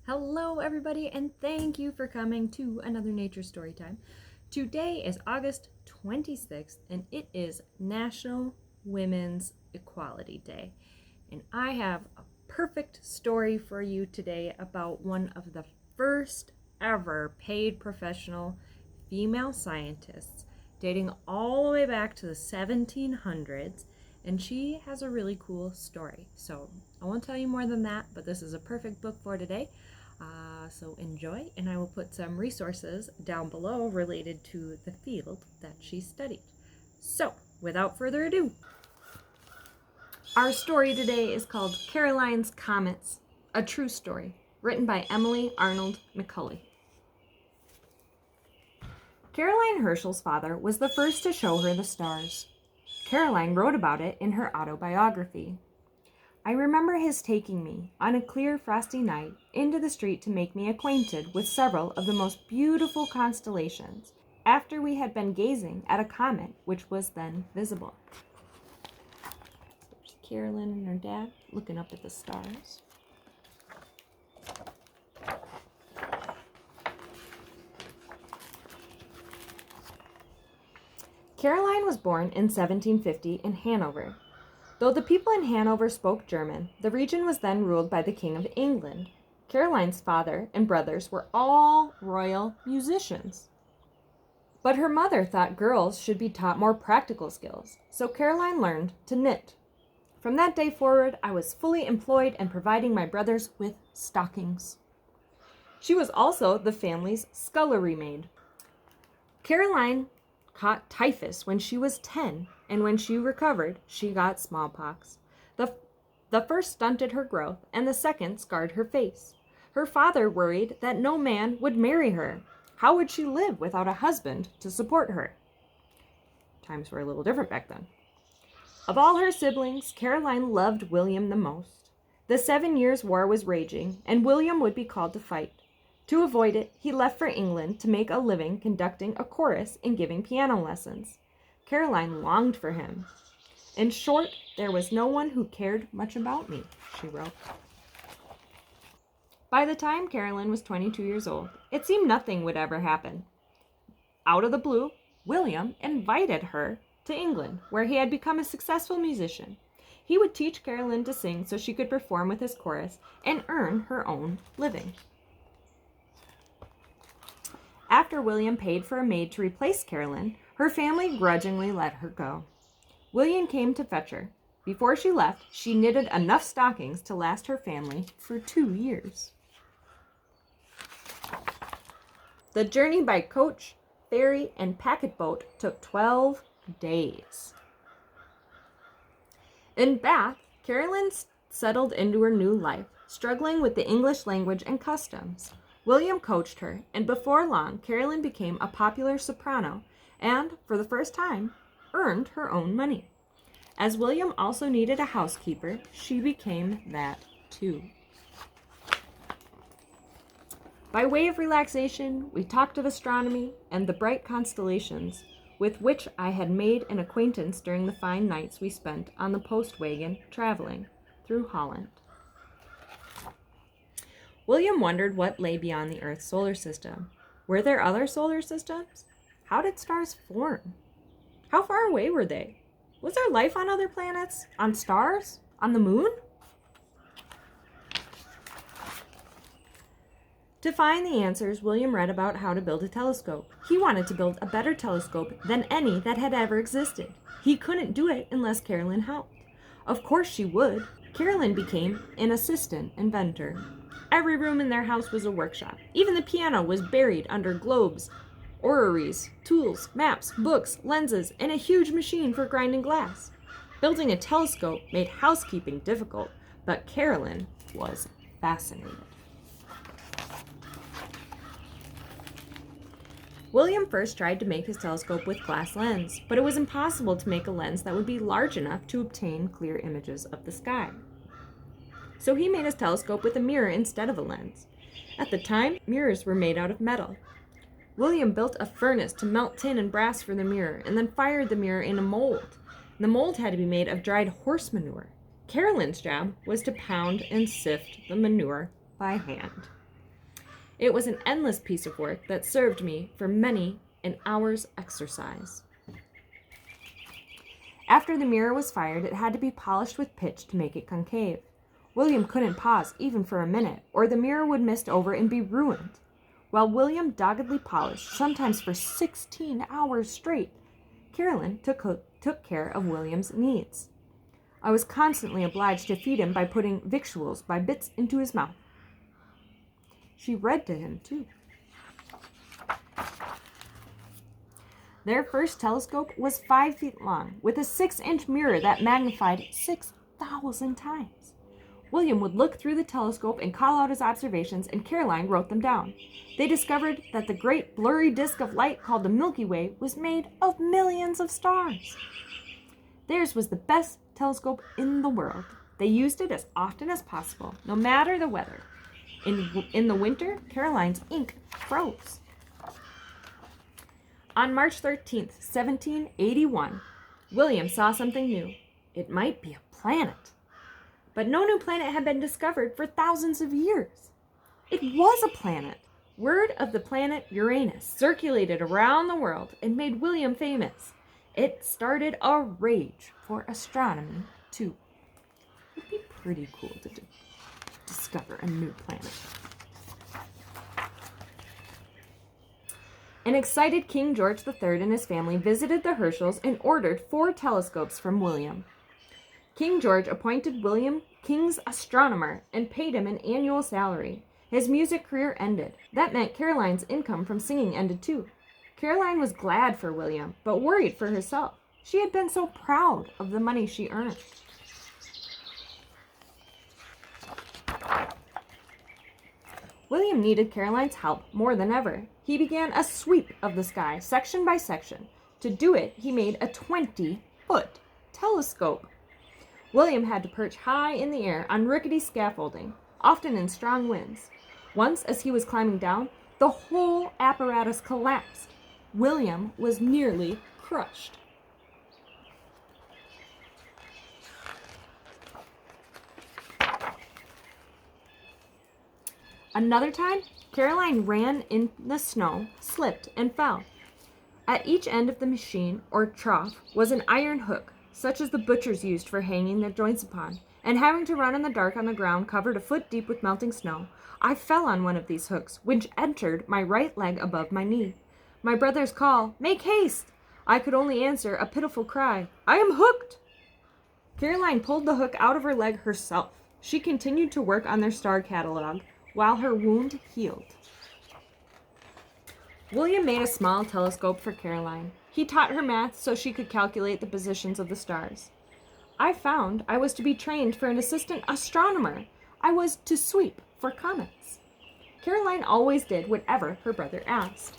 Hello, everybody, and thank you for coming to another nature story time. Today is August 26th, and it is National Women's Equality Day. And I have a perfect story for you today about one of the first ever paid professional female scientists, dating all the way back to the 1700s. And she has a really cool story. So I won't tell you more than that, but this is a perfect book for today. So enjoy, and I will put some resources down below related to the field that she studied. So, without further ado, our story today is called Caroline's Comets, a True Story, written by Emily Arnold McCully. Caroline Herschel's father was the first to show her the stars. Caroline wrote about it in her autobiography. I remember his taking me, on a clear frosty night, into the street to make me acquainted with several of the most beautiful constellations, after we had been gazing at a comet which was then visible. There's Carolyn and her dad looking up at the stars. Caroline was born in 1750 in Hanover. Though the people in Hanover spoke German, the region was then ruled by the King of England. Caroline's father and brothers were all royal musicians. But her mother thought girls should be taught more practical skills, so Caroline learned to knit. From that day forward, I was fully employed in providing my brothers with stockings. She was also the family's scullery maid. Caroline caught typhus when she was 10, and when she recovered, she got smallpox. The first stunted her growth, and the second scarred her face. Her father worried that no man would marry her. How would she live without a husband to support her? Times were a little different back then. Of all her siblings, Caroline loved William the most. The 7 Years' War was raging, and William would be called to fight. To avoid it, he left for England to make a living conducting a chorus and giving piano lessons. Caroline longed for him. In short, there was no one who cared much about me, she wrote. By the time Caroline was 22 years old, it seemed nothing would ever happen. Out of the blue, William invited her to England, where he had become a successful musician. He would teach Caroline to sing so she could perform with his chorus and earn her own living. After William paid for a maid to replace Caroline, her family grudgingly let her go. William came to fetch her. Before she left, she knitted enough stockings to last her family for 2 years. The journey by coach, ferry, and packet boat took 12 days. In Bath, Caroline settled into her new life, struggling with the English language and customs. William coached her, and before long, Caroline became a popular soprano and, for the first time, earned her own money. As William also needed a housekeeper, she became that too. By way of relaxation, we talked of astronomy and the bright constellations with which I had made an acquaintance during the fine nights we spent on the post wagon traveling through Holland. William wondered what lay beyond the Earth's solar system. Were there other solar systems? How did stars form? How far away were they? Was there life on other planets? On stars? On the moon? To find the answers, William read about how to build a telescope. He wanted to build a better telescope than any that had ever existed. He couldn't do it unless Caroline helped. Of course she would. Caroline became an assistant inventor. Every room in their house was a workshop. Even the piano was buried under globes, orreries, tools, maps, books, lenses, and a huge machine for grinding glass. Building a telescope made housekeeping difficult, but Caroline was fascinated. William first tried to make his telescope with glass lens, but it was impossible to make a lens that would be large enough to obtain clear images of the sky. So he made his telescope with a mirror instead of a lens. At the time, mirrors were made out of metal. William built a furnace to melt tin and brass for the mirror, and then fired the mirror in a mold. The mold had to be made of dried horse manure. Caroline's job was to pound and sift the manure by hand. It was an endless piece of work that served me for many an hour's exercise. After the mirror was fired, it had to be polished with pitch to make it concave. William couldn't pause even for a minute, or the mirror would mist over and be ruined. While William doggedly polished, sometimes for 16 hours straight, Caroline took care of William's needs. I was constantly obliged to feed him by putting victuals by bits into his mouth. She read to him, too. Their first telescope was 5 feet long, with a 6-inch mirror that magnified 6,000 times. William would look through the telescope and call out his observations, and Caroline wrote them down. They discovered that the great blurry disk of light called the Milky Way was made of millions of stars. Theirs was the best telescope in the world. They used it as often as possible, no matter the weather. In the winter, Caroline's ink froze. On March 13th, 1781, William saw something new. It might be a planet. But no new planet had been discovered for thousands of years. It was a planet. Word of the planet Uranus circulated around the world and made William famous. It started a rage for astronomy, too. It'd be pretty cool to discover a new planet. An excited King George III and his family visited the Herschels and ordered 4 telescopes from William. King George appointed William King's astronomer and paid him an annual salary. His music career ended. That meant Caroline's income from singing ended too. Caroline was glad for William, but worried for herself. She had been so proud of the money she earned. William needed Caroline's help more than ever. He began a sweep of the sky, section by section. To do it, he made a 20-foot telescope. William had to perch high in the air on rickety scaffolding, often in strong winds. Once, as he was climbing down, the whole apparatus collapsed. William was nearly crushed. Another time, Caroline ran in the snow, slipped, and fell. At each end of the machine, or trough, was an iron hook, such as the butchers used for hanging their joints upon, and having to run in the dark on the ground covered a foot deep with melting snow, I fell on one of these hooks, which entered my right leg above my knee. My brother's call, "Make haste!" I could only answer a pitiful cry, "I am hooked!" Caroline pulled the hook out of her leg herself. She continued to work on their star catalog while her wound healed. William made a small telescope for Caroline. He taught her math so she could calculate the positions of the stars. I found I was to be trained for an assistant astronomer. I was to sweep for comets. Caroline always did whatever her brother asked.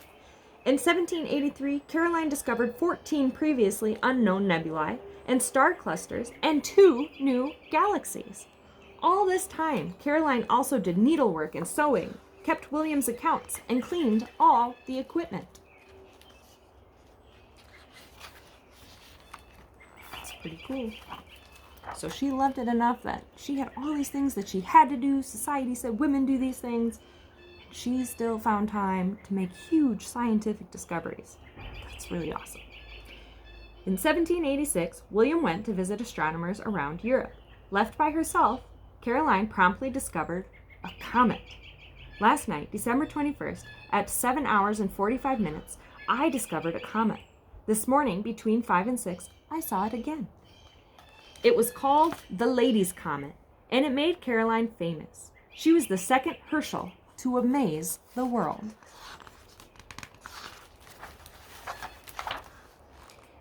In 1783, Caroline discovered 14 previously unknown nebulae and star clusters and 2 new galaxies. All this time, Caroline also did needlework and sewing, kept William's accounts, and cleaned all the equipment. That's pretty cool. So she loved it enough that she had all these things that she had to do. Society said women do these things. She still found time to make huge scientific discoveries. That's really awesome. In 1786, William went to visit astronomers around Europe. Left by herself, Caroline promptly discovered a comet. Last night, December 21st, at 7 hours and 45 minutes, I discovered a comet. This morning, between 5 and 6, I saw it again. It was called the Ladies' Comet, and it made Caroline famous. She was the second Herschel to amaze the world.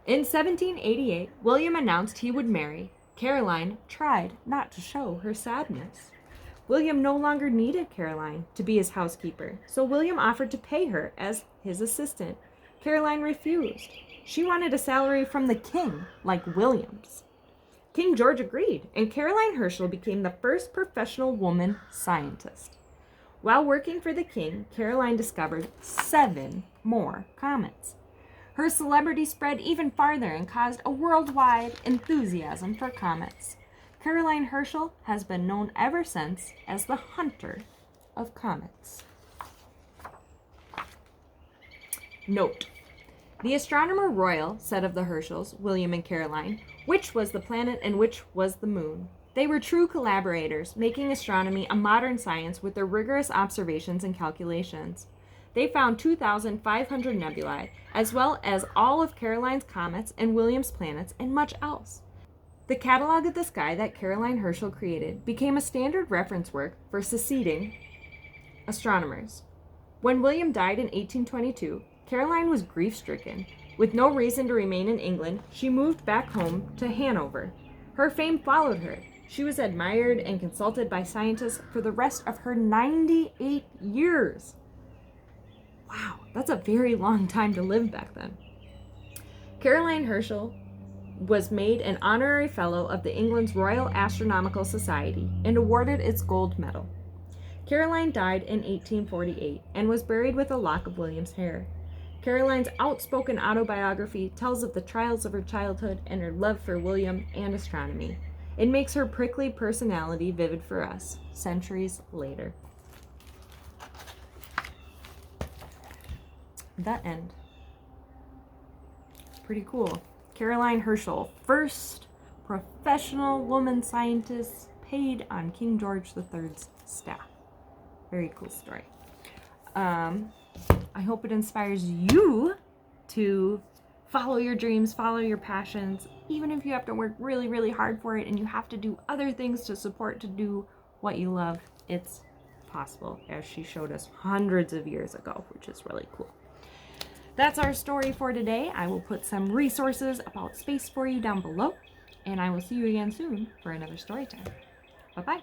In 1788, William announced he would marry. Caroline tried not to show her sadness. William no longer needed Caroline to be his housekeeper, so William offered to pay her as his assistant. Caroline refused. She wanted a salary from the king, like William's. King George agreed, and Caroline Herschel became the first professional woman scientist. While working for the king, Caroline discovered 7 more comets. Her celebrity spread even farther and caused a worldwide enthusiasm for comets. Caroline Herschel has been known ever since as the hunter of comets. Note: the Astronomer Royal said of the Herschels, William and Caroline, which was the planet and which was the moon. They were true collaborators, making astronomy a modern science with their rigorous observations and calculations. They found 2,500 nebulae, as well as all of Caroline's comets and William's planets, and much else. The catalog of the sky that Caroline Herschel created became a standard reference work for succeeding astronomers. When William died in 1822, Caroline was grief-stricken. With no reason to remain in England, she moved back home to Hanover. Her fame followed her. She was admired and consulted by scientists for the rest of her 98 years. Wow, that's a very long time to live back then. Caroline Herschel was made an honorary fellow of the England's Royal Astronomical Society and awarded its gold medal. Caroline died in 1848 and was buried with a lock of William's hair. Caroline's outspoken autobiography tells of the trials of her childhood and her love for William and astronomy. It makes her prickly personality vivid for us, centuries later. The end. Pretty cool. Caroline Herschel, first professional woman scientist paid on King George III's staff. Very cool story. I hope it inspires you to follow your dreams, follow your passions, even if you have to work really, really hard for it and you have to do other things to support to do what you love. It's possible, as she showed us hundreds of years ago, which is really cool. That's our story for today. I will put some resources about space for you down below, and I will see you again soon for another story time. Bye-bye.